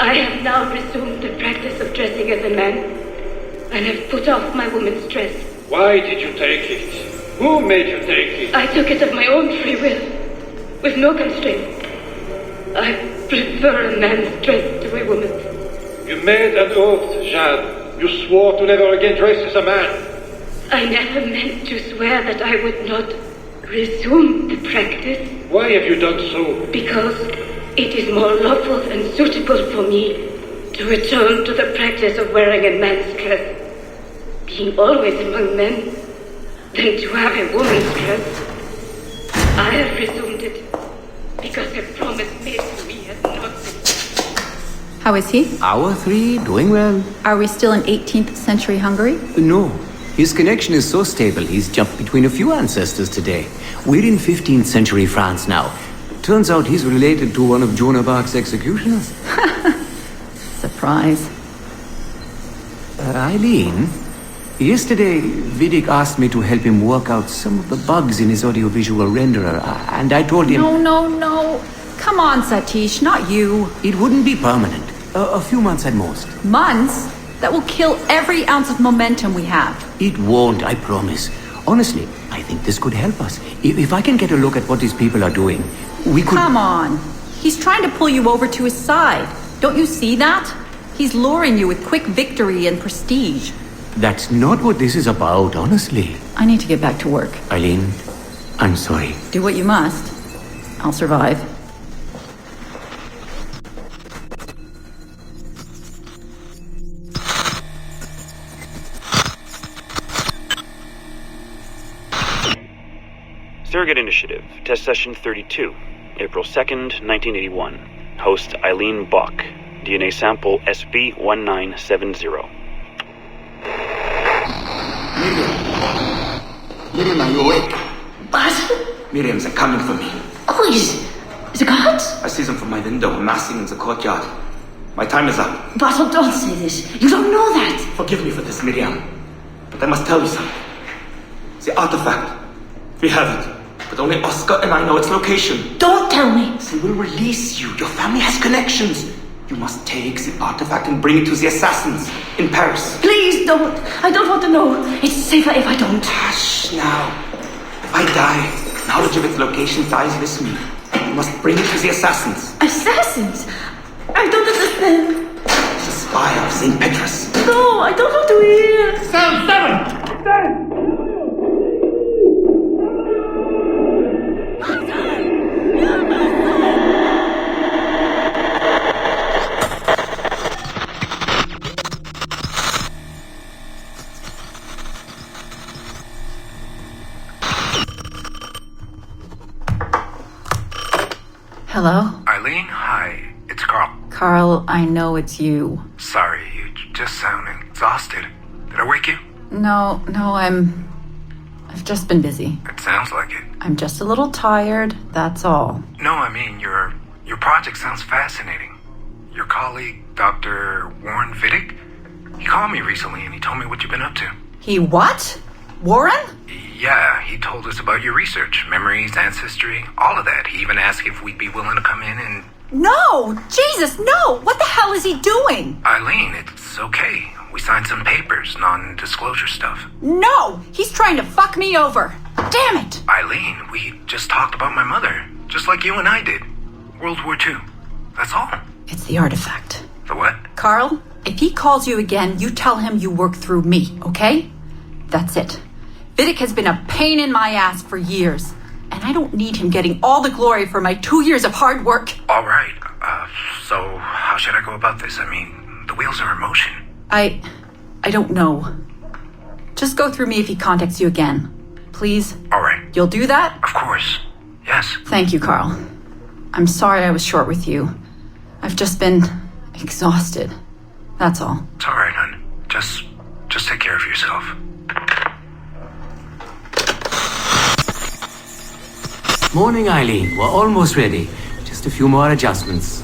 I have now resumed the practice of dressing as a man, and have put off my woman's dress. Why did you take it? Who made you take it? I took it of my own free will, with no constraint. I prefer a man's dress to a woman's. You made an oath, Jeanne. You swore to never again dress as a man. I never meant to swear that I would not resume the practice. Why have you done so? Because it is more lawful and suitable for me to return to the practice of wearing a man's dress, being always among men, than to have a woman's dress. I have resumed it because a promise made to me has not been. How is he? Hour 3, doing well. Are we still in 18th century Hungary? No. His connection is so stable, he's jumped between a few ancestors today. We're in 15th century France now. Turns out he's related to one of Joan of Arc's executioners. Surprise. Eileen, yesterday Vidic asked me to help him work out some of the bugs in his audiovisual renderer, and I told him... No. Come on, Satish, not you. It wouldn't be permanent. A few months at most. Months? That will kill every ounce of momentum we have. It won't, I promise. Honestly, I think this could help us. If I can get a look at what these people are doing, we could... Come on. He's trying to pull you over to his side. Don't you see that? He's luring you with quick victory and prestige. That's not what this is about, honestly. I need to get back to work. Eileen, I'm sorry. Do what you must. I'll survive. Surrogate Initiative, Test Session 32, April 2nd, 1981. Host Eileen Bock, DNA sample SB1970. Miriam, are you awake? What? Miriam, they're coming for me. Who is the guards? I see them from my window, amassing in the courtyard. My time is up. Basil, don't say this. You don't know that. Forgive me for this, Miriam. But I must tell you something. The artifact. We have it. But only Oscar and I know its location. Don't tell me. They will release you. Your family has connections. You must take the artifact and bring it to the assassins in Paris. Please don't. I don't want to know. It's safer if I don't. Hush now. If I die, knowledge of its location dies with me. You must bring it to the assassins. Assassins? I don't understand. The spire of St. Petrus. No, I don't want to hear. Cell 7! Hello? Eileen, hi. It's Carl. Carl, I know it's you. Sorry, you just sound exhausted. Did I wake you? No, I've just been busy. It sounds like it. I'm just a little tired, that's all. No, I mean, your project sounds fascinating. Your colleague, Dr. Warren Vidic, he called me recently and he told me what you've been up to. He what? Warren? Yeah, he told us about your research, memories, ancestry, all of that. He even asked if we'd be willing to come in and... No! Jesus, no! What the hell is he doing? Eileen, it's okay. We signed some papers, non-disclosure stuff. No! He's trying to fuck me over! Damn it! Eileen, we just talked about my mother, just like you and I did. World War II. That's all. It's the artifact. The what? Carl, if he calls you again, you tell him you work through me, okay? That's it. Vidic has been a pain in my ass for years, and I don't need him getting all the glory for my 2 years of hard work. All right. So how should I go about this? I mean, the wheels are in motion. I don't know. Just go through me if he contacts you again. Please? All right. You'll do that? Of course. Yes. Thank you, Carl. I'm sorry I was short with you. I've just been exhausted. That's all. It's all right, hon. Just take care of yourself. Morning, Eileen. We're almost ready. Just a few more adjustments.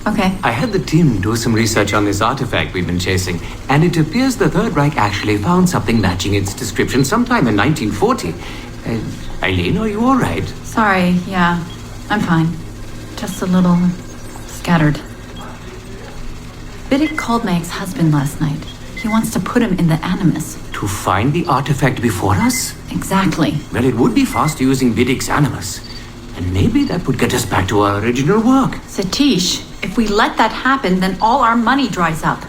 Okay. I had the team do some research on this artifact we've been chasing, and it appears the Third Reich actually found something matching its description sometime in 1940. Eileen, are you all right? Sorry, yeah. I'm fine. Just a little scattered. Vidic called my ex-husband last night. He wants to put him in the Animus. To find the artifact before us? Exactly. Well, it would be fast using Vidic's Animus. And maybe that would get us back to our original work. Satish, if we let that happen, then all our money dries up.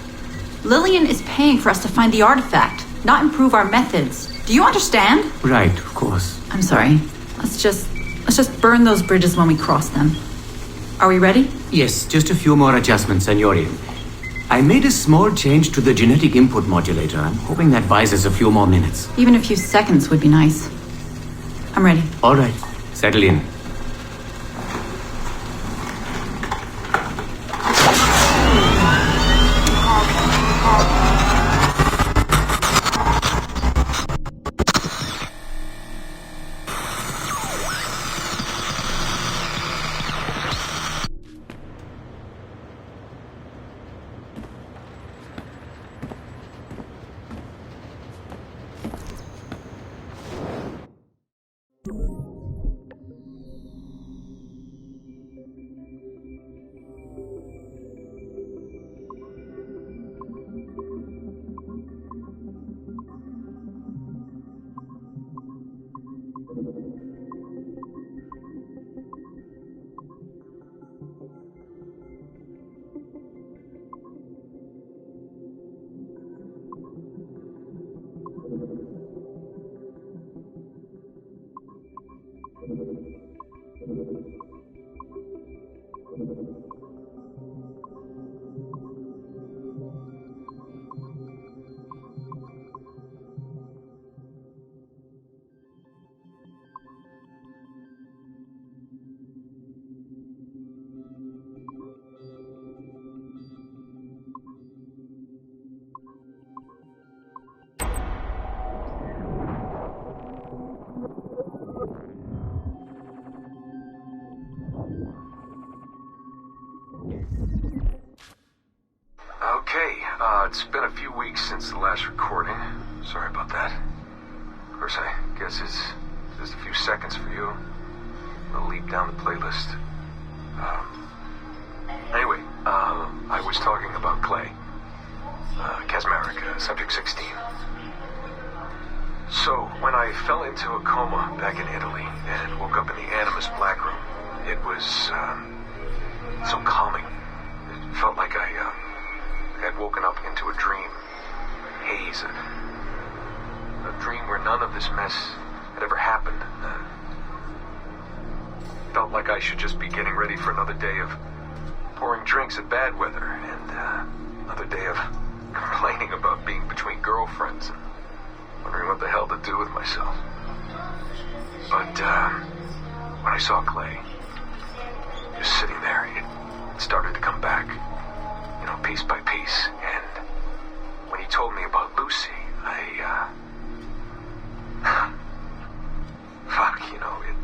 Lillian is paying for us to find the artifact, not improve our methods. Do you understand? Right, of course. I'm sorry. Let's just burn those bridges when we cross them. Are we ready? Yes, just a few more adjustments, Senorian. I made a small change to the genetic input modulator. I'm hoping that buys us a few more minutes. Even a few seconds would be nice. I'm ready. All right, settle in. Okay, it's been a few weeks since the last recording. Sorry about that. Of course, I guess it's just a few seconds for you. We'll leap down the playlist. Anyway, I was talking about Clay. Kasmarek, Subject 16. So, when I fell into a coma back in Italy and woke up in the Animus Black Room, it was, so calming. It felt like I had woken up into a dream. A haze. A dream where none of this mess had ever happened. Felt like I should just be getting ready for another day of pouring drinks at bad weather and another day of complaining about being between girlfriends and wondering what the hell to do with myself. But when I saw Clay just sitting there, it started to come back, you know, piece by piece. And when he told me about Lucy, I fuck, you know, it.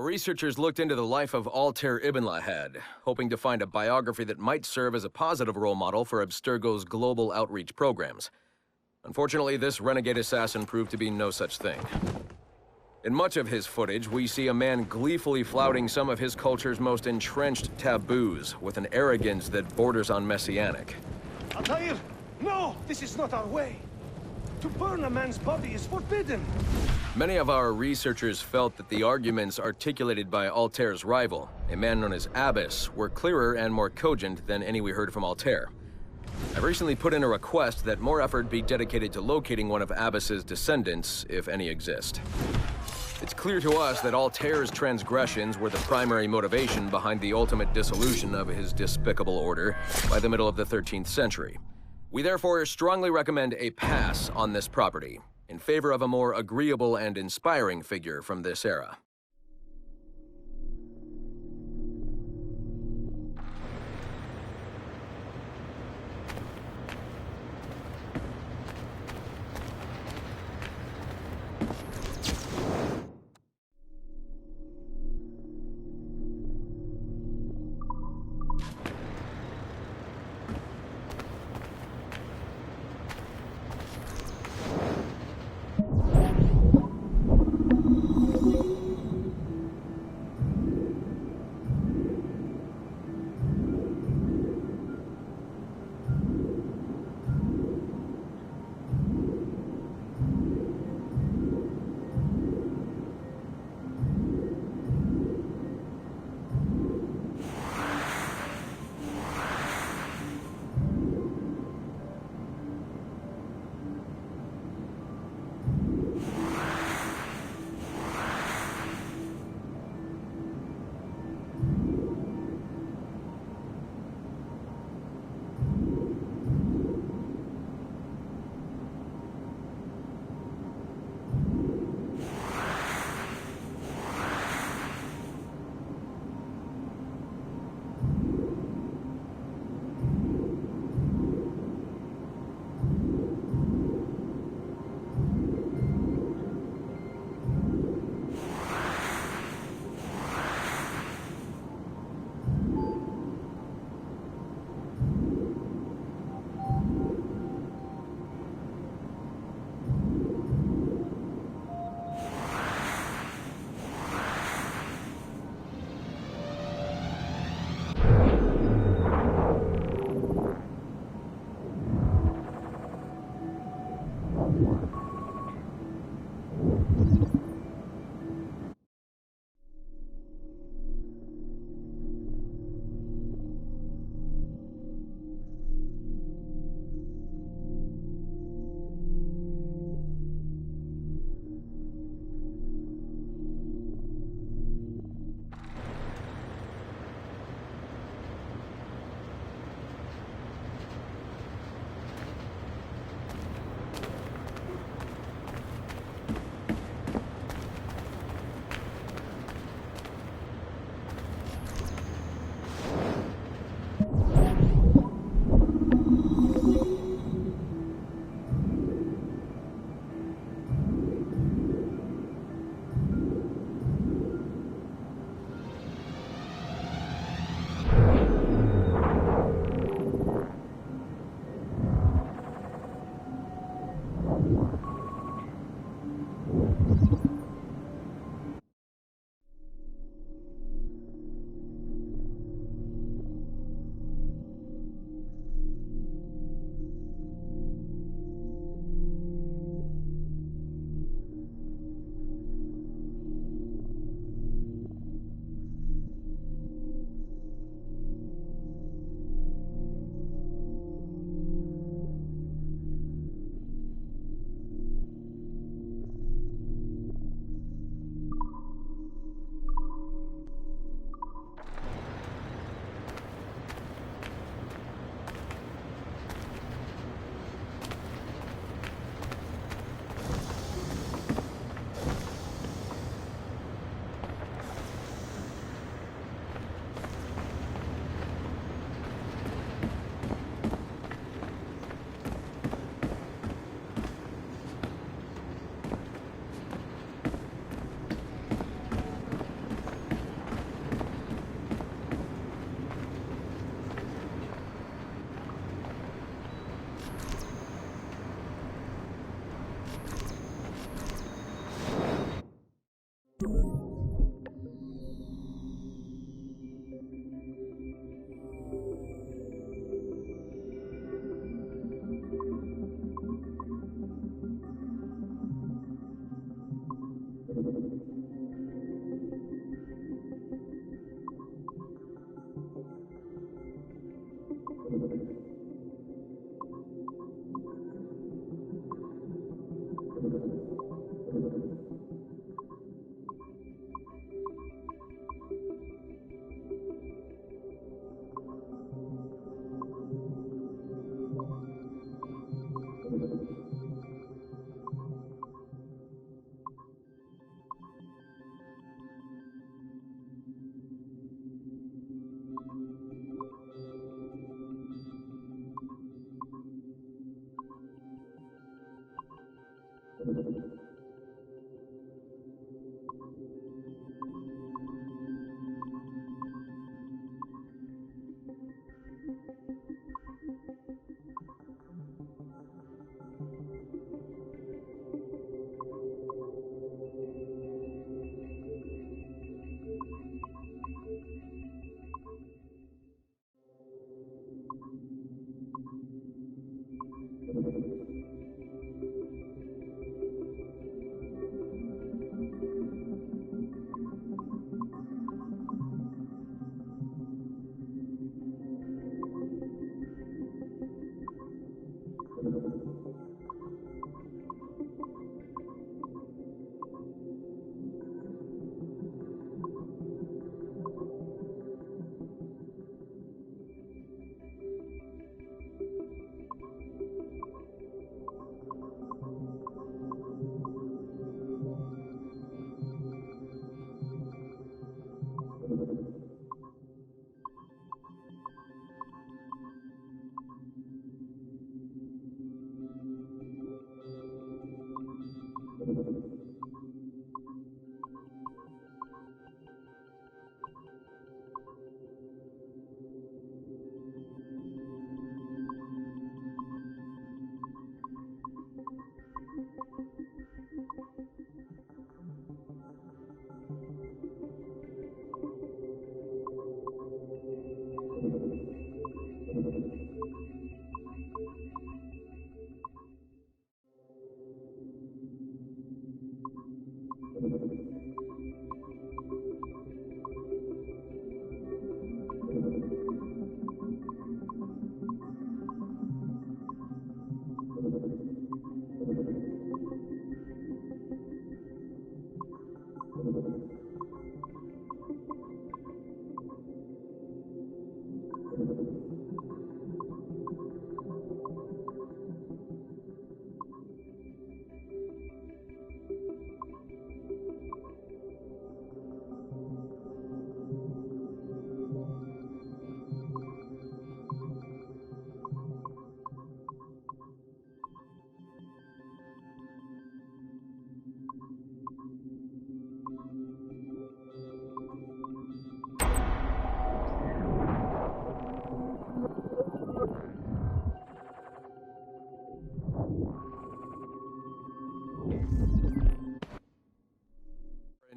researchers looked into the life of Altair Ibn Lahad, hoping to find a biography that might serve as a positive role model for Abstergo's global outreach programs. Unfortunately, this renegade assassin proved to be no such thing. In much of his footage, we see a man gleefully flouting some of his culture's most entrenched taboos with an arrogance that borders on messianic. Altair, no! This is not our way! To burn a man's body is forbidden! Many of our researchers felt that the arguments articulated by Altair's rival, a man known as Abbas, were clearer and more cogent than any we heard from Altair. I've recently put in a request that more effort be dedicated to locating one of Abbas's descendants, if any exist. It's clear to us that Altair's transgressions were the primary motivation behind the ultimate dissolution of his despicable order by the middle of the 13th century. We therefore strongly recommend a pass on this property, in favor of a more agreeable and inspiring figure from this era.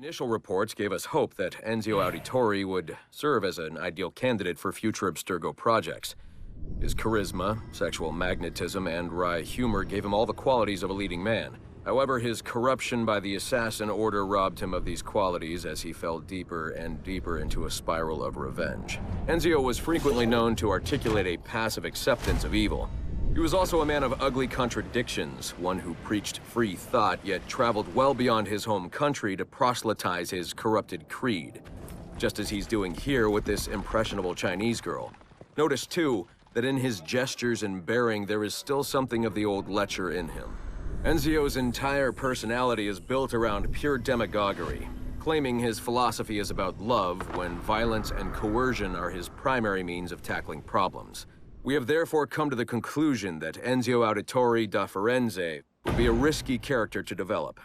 Initial reports gave us hope that Enzio Auditore would serve as an ideal candidate for future Abstergo projects. His charisma, sexual magnetism, and wry humor gave him all the qualities of a leading man. However, his corruption by the Assassin Order robbed him of these qualities as he fell deeper and deeper into a spiral of revenge. Enzio was frequently known to articulate a passive acceptance of evil. He was also a man of ugly contradictions, one who preached free thought, yet traveled well beyond his home country to proselytize his corrupted creed, just as he's doing here with this impressionable Chinese girl. Notice, too, that in his gestures and bearing there is still something of the old lecher in him. Enzio's entire personality is built around pure demagoguery, claiming his philosophy is about love when violence and coercion are his primary means of tackling problems. We have therefore come to the conclusion that Enzio Auditore da Firenze would be a risky character to develop.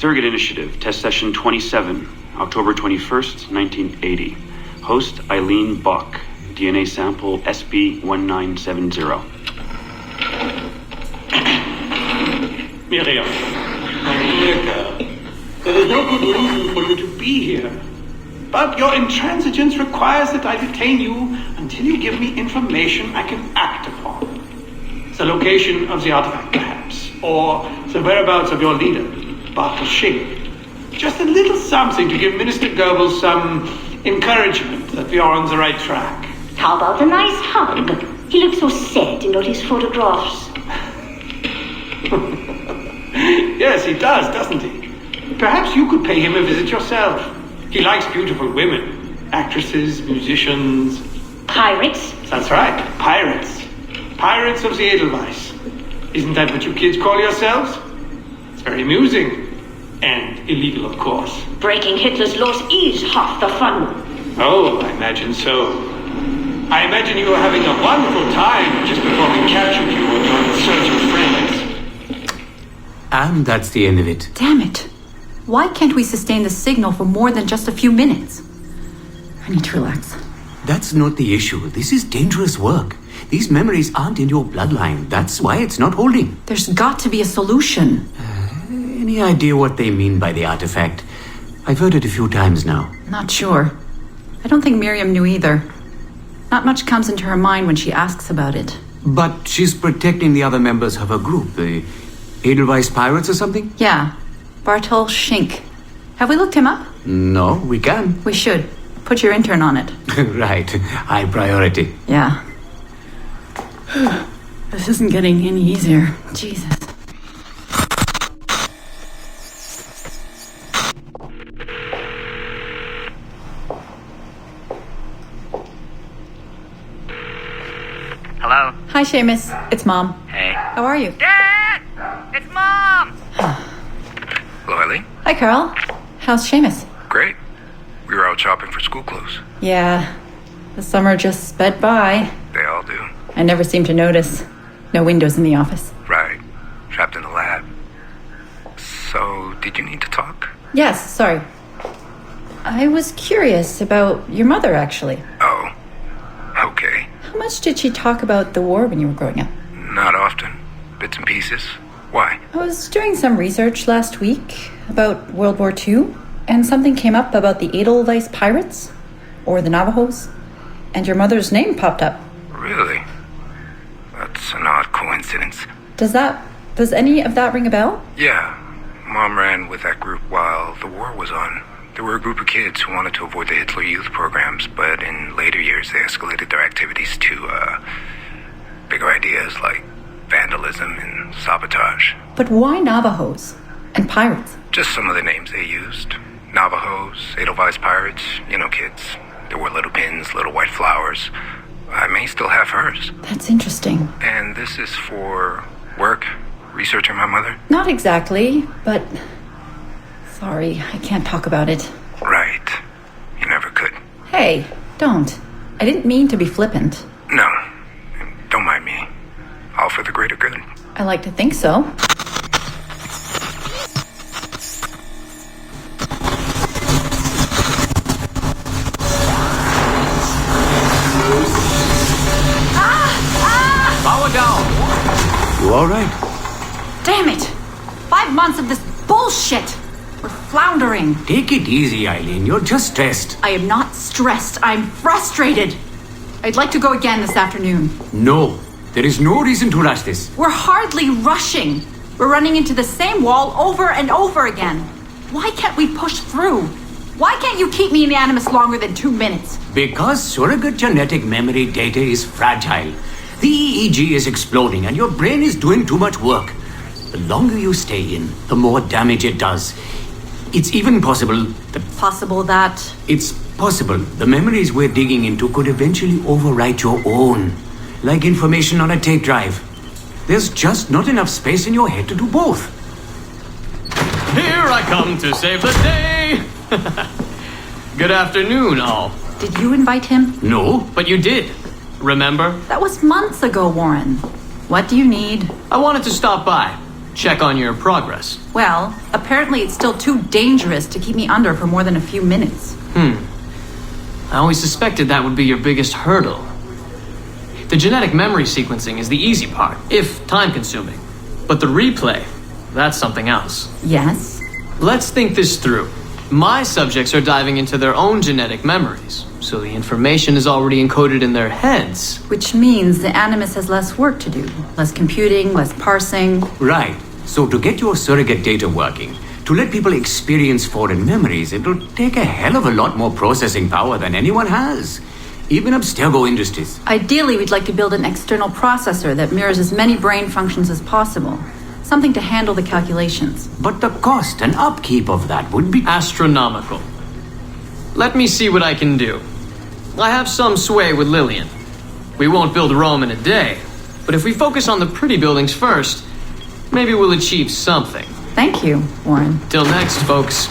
Surrogate Initiative, Test Session 27, October 21st, 1980. Host Eileen Buck, DNA sample SB1970. Miriam, my dear girl, there is no good reason for you to be here. But your intransigence requires that I detain you until you give me information I can act upon. The location of the artifact, perhaps, or the whereabouts of your leader, Bartel Shink. Just a little something to give Minister Goebbels some encouragement that we are on the right track. How about a nice hug? He looks so sad in all his photographs. Yes, he does, doesn't he? Perhaps you could pay him a visit yourself. He likes beautiful women. Actresses, musicians. Pirates? That's right, pirates. Pirates of the Edelweiss. Isn't that what you kids call yourselves? It's very amusing. And illegal, of course. Breaking Hitler's laws is half the fun. Oh, I imagine so. I imagine you were having a wonderful time just before we captured you and your insurgent friends. And that's the end of it. Damn it. Why can't we sustain the signal for more than just a few minutes? I need to relax. That's not the issue. This is dangerous work. These memories aren't in your bloodline. That's why it's not holding. There's got to be a solution. Any idea what they mean by the artifact? I've heard it a few times now. Not sure. I don't think Miriam knew either. Not much comes into her mind when she asks about it. But she's protecting the other members of her group, the Edelweiss Pirates or something? Yeah. Bartel Shink. Have we looked him up? No, we can. We should. Put your intern on it. Right. High priority. Yeah. This isn't getting any easier. Jesus. Hello? Hi, Seamus. It's Mom. Hey. How are you? Dad! It's Mom! Hello, Eileen? Hi, Carl. How's Seamus? Great. We were out shopping for school clothes. Yeah. The summer just sped by. They all do. I never seem to notice. No windows in the office. Right. Trapped in the lab. So, did you need to talk? Yes, sorry. I was curious about your mother, actually. Oh. Okay. How much did she talk about the war when you were growing up? Not often. Bits and pieces. Why? I was doing some research last week about World War II, and something came up about the Edelweiss Pirates, or the Navajos, and your mother's name popped up. Really? That's an odd coincidence. Does any of that ring a bell? Yeah. Mom ran with that group while the war was on. There were a group of kids who wanted to avoid the Hitler Youth programs, but in later years they escalated their activities to, bigger ideas like vandalism and sabotage. But why Navajos and pirates? Just some of the names they used. Navajos, Edelweiss Pirates, you know kids. There were little pins, little white flowers. I may still have hers. That's interesting. And this is for work? Researching my mother? Not exactly, but... Sorry, I can't talk about it. Right. You never could. Hey, don't. I didn't mean to be flippant. No. Don't mind me. All for the greater good. I like to think so. Power down. You all right? Damn it! 5 months of this bullshit! We're floundering. Take it easy, Eileen. You're just stressed. I am not stressed. I'm frustrated. I'd like to go again this afternoon. No. There is no reason to rush this. We're hardly rushing. We're running into the same wall over and over again. Why can't we push through? Why can't you keep me in Animus longer than 2 minutes? Because surrogate genetic memory data is fragile. The EEG is exploding and your brain is doing too much work. The longer you stay in, the more damage it does. It's even possible that... Possible that... It's possible the memories we're digging into could eventually overwrite your own. Like information on a tape drive. There's just not enough space in your head to do both. Here I come to save the day! Good afternoon, all. Did you invite him? No. But you did. Remember? That was months ago, Warren. What do you need? I wanted to stop by. check on your progress. Well, apparently it's still too dangerous to keep me under for more than a few minutes. I always suspected that would be your biggest hurdle. The genetic memory sequencing is the easy part, if time-consuming. But the replay, that's something else. Yes? Let's think this through. My subjects are diving into their own genetic memories, so the information is already encoded in their heads. Which means the Animus has less work to do. Less computing, less parsing. Right. So to get your surrogate data working, to let people experience foreign memories, it'll take a hell of a lot more processing power than anyone has. Even Abstergo Industries. Ideally, we'd like to build an external processor that mirrors as many brain functions as possible. Something to handle the calculations. But the cost and upkeep of that would be astronomical. Let me see what I can do. I have some sway with Lillian. We won't build Rome in a day, but if we focus on the pretty buildings first, maybe we'll achieve something. Thank you, Warren. Till next, folks.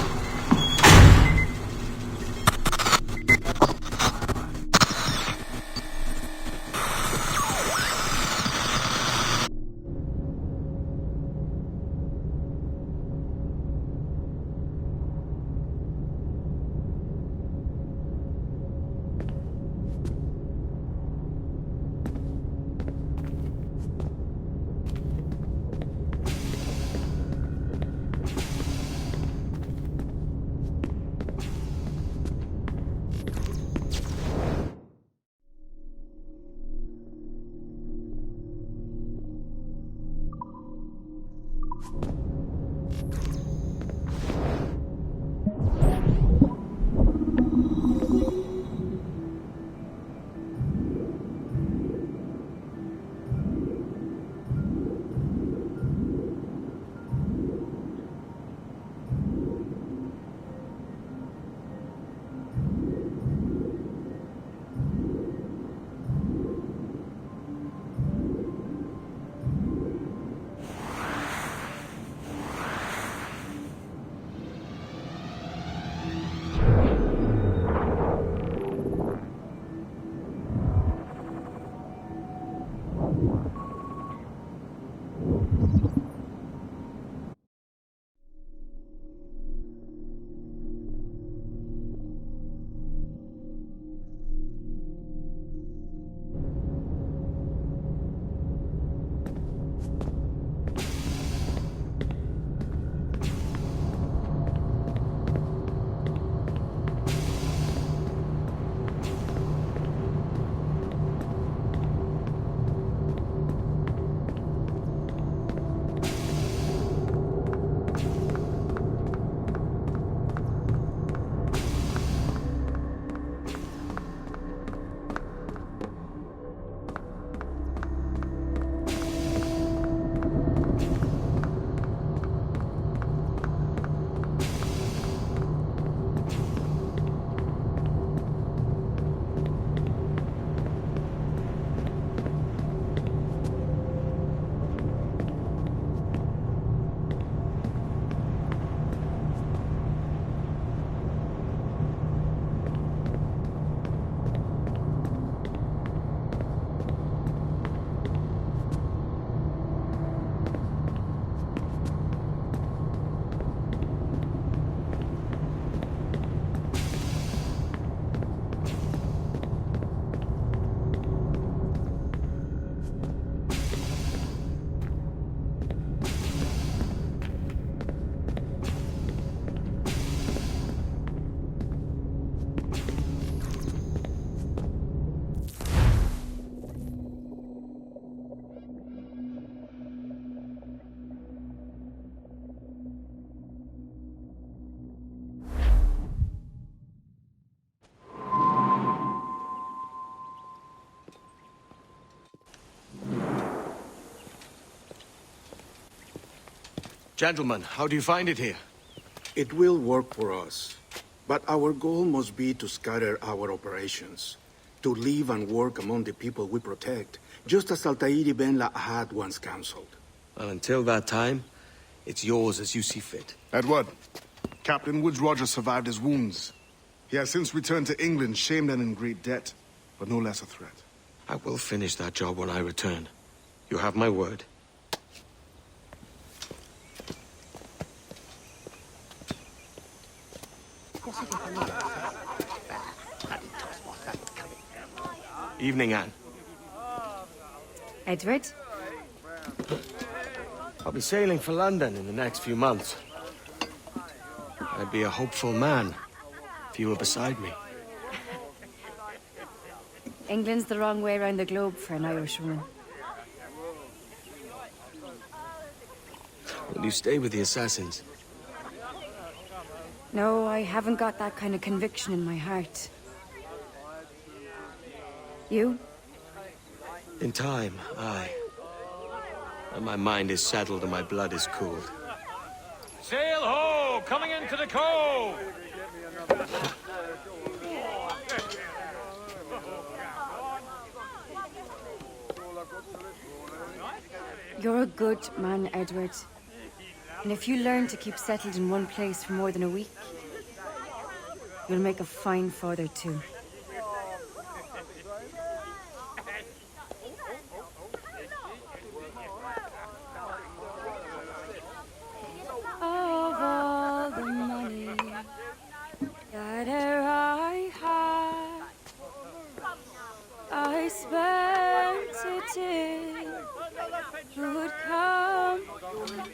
Gentlemen, how do you find it here? It will work for us. But our goal must be to scatter our operations. To live and work among the people we protect, just as Altair Ben Lahad once counseled. Well, until that time, it's yours as you see fit. Edward, Captain Woods Rogers survived his wounds. He has since returned to England, shamed and in great debt, but no less a threat. I will finish that job when I return. You have my word. Evening, Anne. Edward? I'll be sailing for London in the next few months. I'd be a hopeful man if you were beside me. England's the wrong way around the globe for an Irish woman. Will you stay with the assassins? No, I haven't got that kind of conviction in my heart. You? In time, aye. When my mind is settled and my blood is cooled. Sail ho! Coming into the cove! You're a good man, Edward. And if you learn to keep settled in one place for more than a week, you'll make a fine father too. Of all the money that I had, I spent it in good company,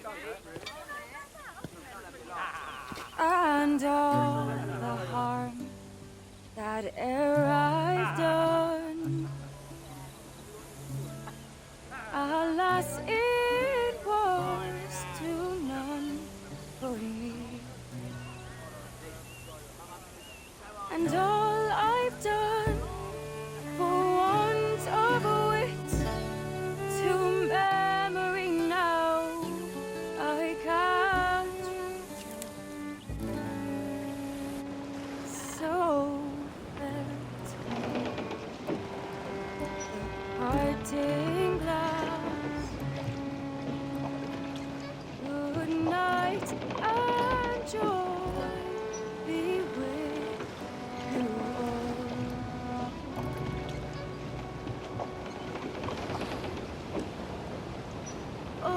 and all the harm that I've done, alas, it was to none but me. And all I've done for want of wit to memory now I can't. So felt the parting glass. Good night and joy be with you all. Oh,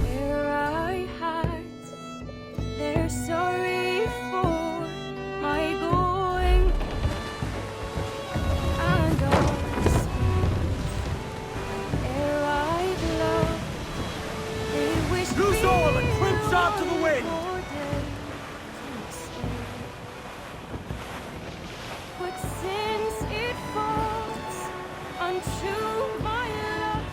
here I had, they're sorry for my going, and all the ere I'd loved, they wished Loose all and trim sharp to the wind! But since it falls unto my lot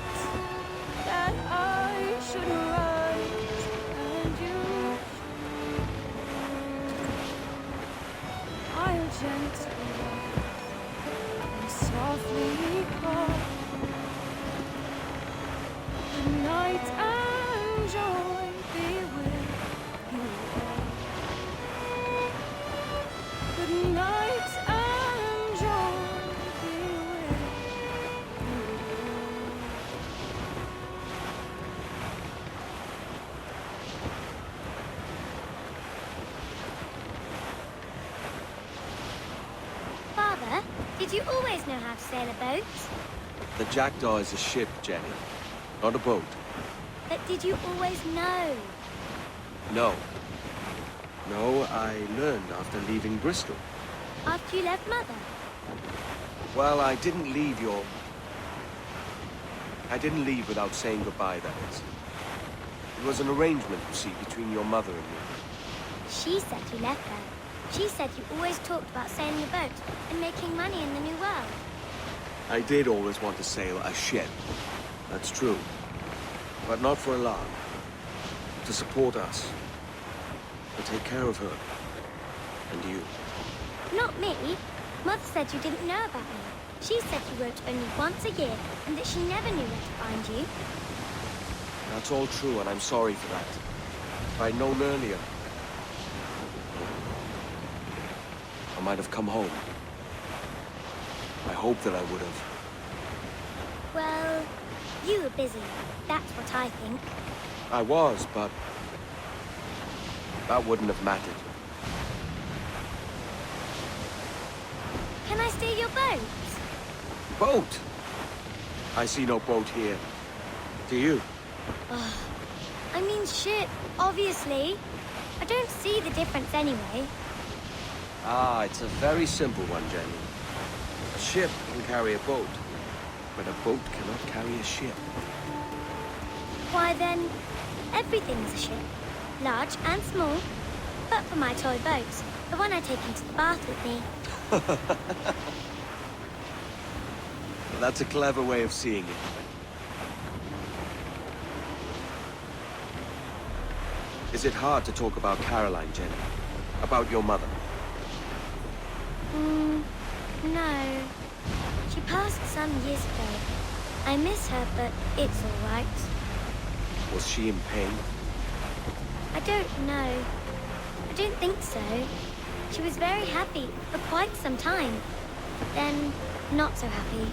that I should write and you, I'll gently and softly call. Good night and joy be with you all. Good night and joy be with you all. Father, did you always know how to sail a boat? The Jackdaw is a ship, Jenny, not a boat. But did you always know? No. No, I learned after leaving Bristol. After you left Mother? Well, I didn't leave without saying goodbye, that is. It was an arrangement, you see, between your mother and me. She said you left her. She said you always talked about sailing a boat and making money in the New World. I did always want to sail a ship. That's true. But not for a lark. To support us. To take care of her. And you. Not me. Mother said you didn't know about me. She said you wrote only once a year and that she never knew where to find you. That's all true, and I'm sorry for that. If I'd known earlier, I might have come home. I hope that I would have. Well, you were busy. That's what I think. I was, but that wouldn't have mattered. Can I steal your boat? Boat? I see no boat here. Do you? I mean ship, obviously. I don't see the difference anyway. Ah, it's a very simple one, Jenny. A ship can carry a boat, but a boat cannot carry a ship. Why then, everything's a ship. Large and small. But for my toy boat, the one I take into the bath with me. That's a clever way of seeing it. Is it hard to talk about Caroline, Jenny? About your mother? No. She passed some years ago. I miss her, but it's all right. Was she in pain? I don't know. I don't think so. She was very happy for quite some time. Then, not so happy.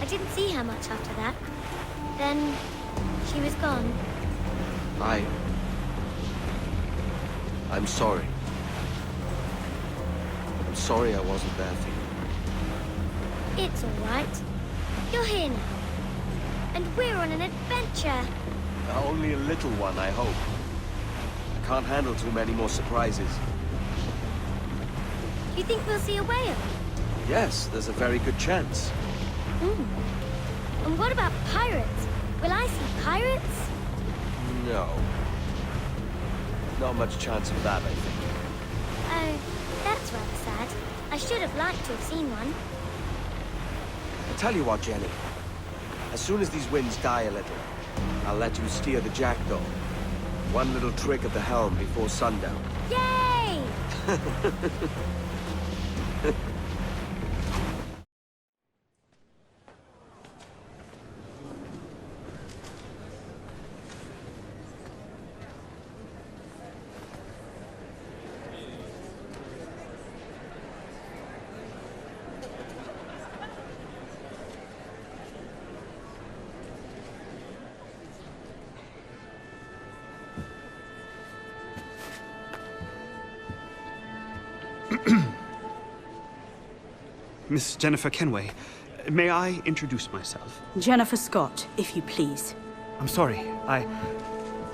I didn't see her much after that. Then, she was gone. I'm sorry. I'm sorry I wasn't there for you. It's all right. You're here now. And we're on an adventure. Only a little one, I hope. I can't handle too many more surprises. You think we'll see a whale? Yes, there's a very good chance. And what about pirates? Will I see pirates? No. Not much chance of that, I think. Oh, that's rather sad. I should have liked to have seen one. I'll tell you what, Jenny. As soon as these winds die a little, I'll let you steer the Jackdaw. One little trick at the helm before sundown. Yay! Miss Jennifer Kenway, may I introduce myself? Jennifer Scott, if you please. I'm sorry,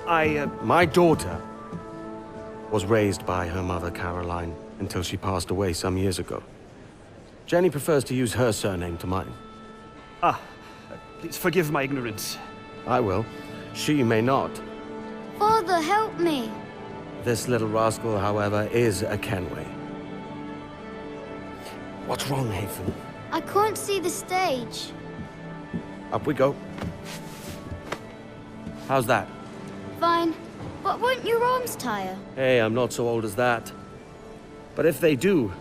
My daughter was raised by her mother, Caroline, until she passed away some years ago. Jenny prefers to use her surname to mine. Please forgive my ignorance. I will. She may not. Father, help me. This little rascal, however, is a Kenway. What's wrong, Hafen? I can't see the stage. Up we go. How's that? Fine. But won't your arms tire? Hey, I'm not so old as that. But if they do,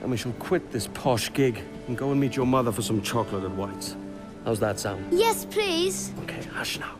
then we shall quit this posh gig and go and meet your mother for some chocolate and whites. How's that sound? Yes, please. Okay, hush now.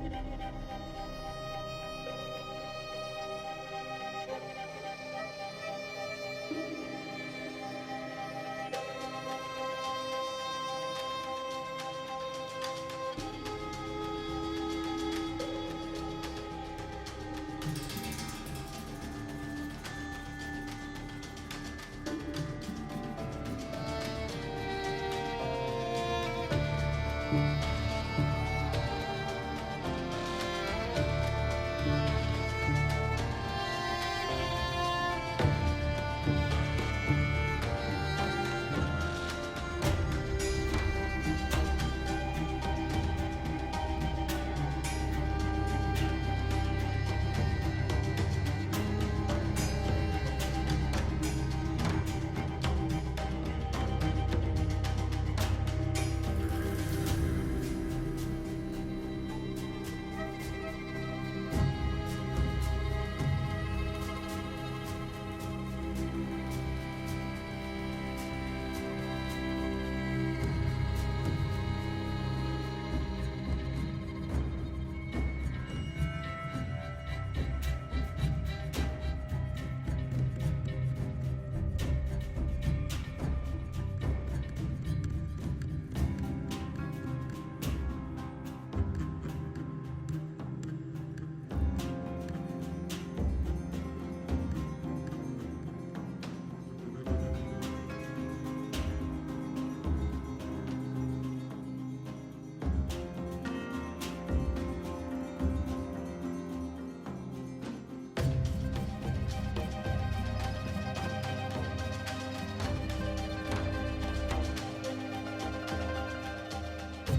you.